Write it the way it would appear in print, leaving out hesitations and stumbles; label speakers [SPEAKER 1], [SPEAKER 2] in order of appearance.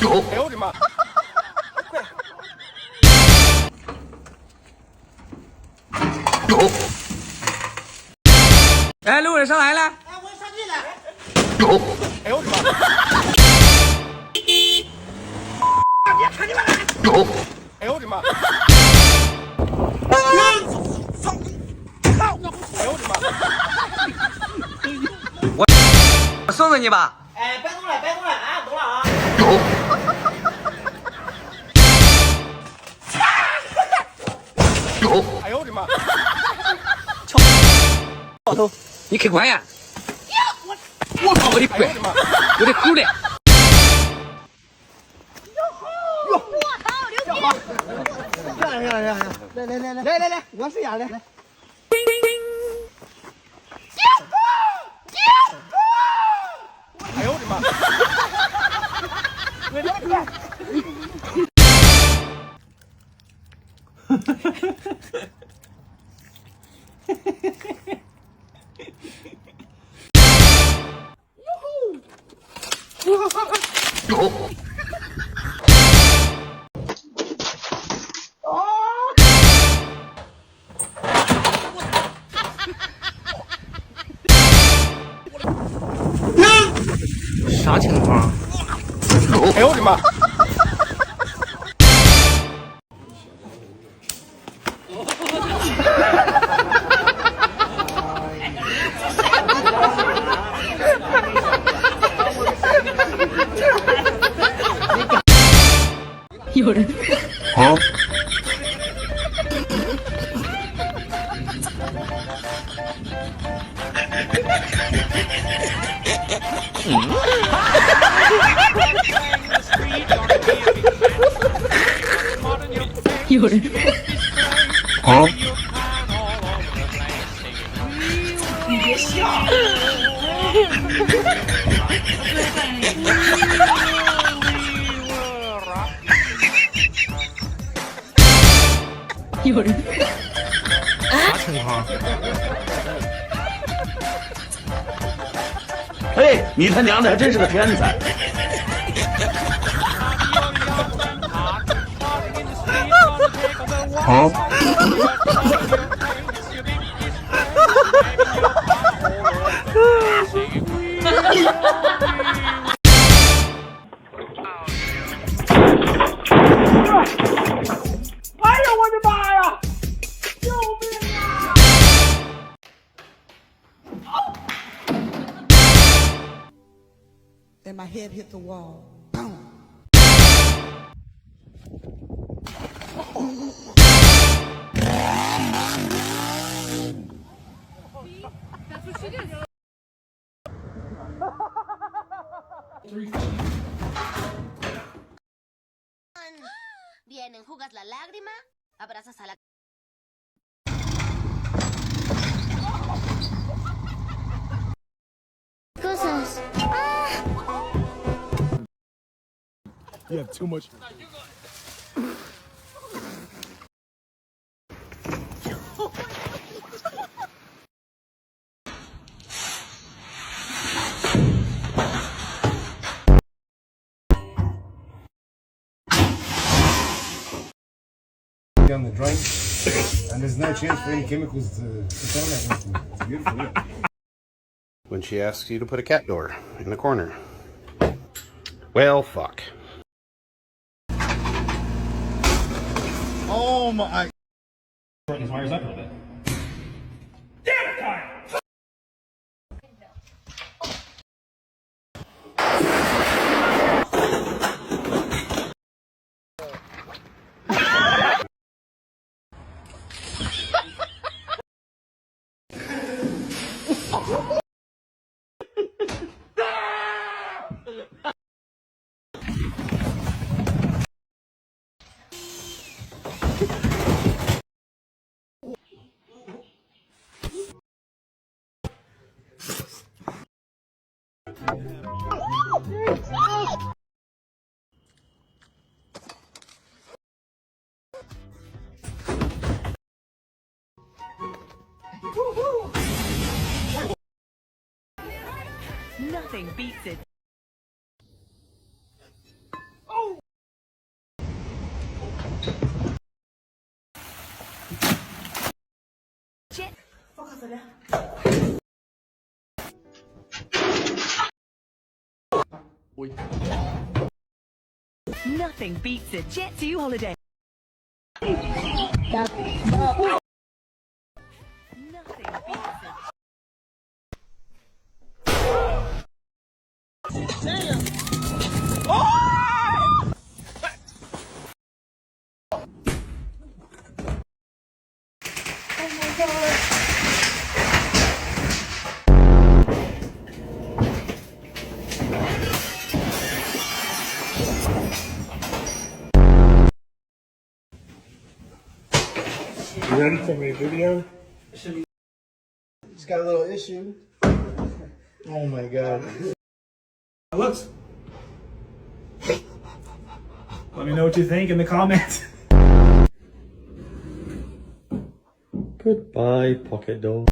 [SPEAKER 1] 哎呦我的妈！
[SPEAKER 2] 哎，路人上来了！
[SPEAKER 3] 哎，我上去了。
[SPEAKER 1] 哎呦我的妈！
[SPEAKER 3] 看你们！
[SPEAKER 1] 哎呦我的妈！哎呦我的妈！
[SPEAKER 2] 我送送你吧。
[SPEAKER 3] 哎，别动了，别动了啊，动了啊！
[SPEAKER 1] 哎呦我的妈！
[SPEAKER 2] 老头，你客官呀！我操，我的乖，我的狗嘞！
[SPEAKER 3] 来，我试一下来。
[SPEAKER 1] 哎呦我的妈！
[SPEAKER 2] 啥情况？
[SPEAKER 1] 哎呦我的妈！
[SPEAKER 2] 有人。
[SPEAKER 1] 啊！
[SPEAKER 2] 有人。
[SPEAKER 1] 啊！
[SPEAKER 3] 你别笑。
[SPEAKER 2] 有人。
[SPEAKER 1] 啥情况？
[SPEAKER 4] 嘿，你他娘的还真是个天才！
[SPEAKER 1] 啊！
[SPEAKER 3] 哎呀，我的妈呀！救命啊！And my head hit the wall. Boom.
[SPEAKER 5] That's what she did.
[SPEAKER 6] Bien, enjugas la lágrima, abrazas a la... Cosas.
[SPEAKER 1] You have too much.
[SPEAKER 7] On the drain, and there's no chance for any chemicals to contaminate anything. It's beautiful, yeah.
[SPEAKER 8] When she asks you to put a cat door in the corner. Well, fuck.
[SPEAKER 7] Oh my!
[SPEAKER 4] His wires up a little bit.
[SPEAKER 5] Nothing beats it.
[SPEAKER 9] Nothing beats a Jet 2 holiday. Nothing beats it.
[SPEAKER 7] You ready for my video? It's got a little issue. Oh my god.
[SPEAKER 3] Looks. Let me know what you think in the comments.
[SPEAKER 10] Goodbye, pocket doll.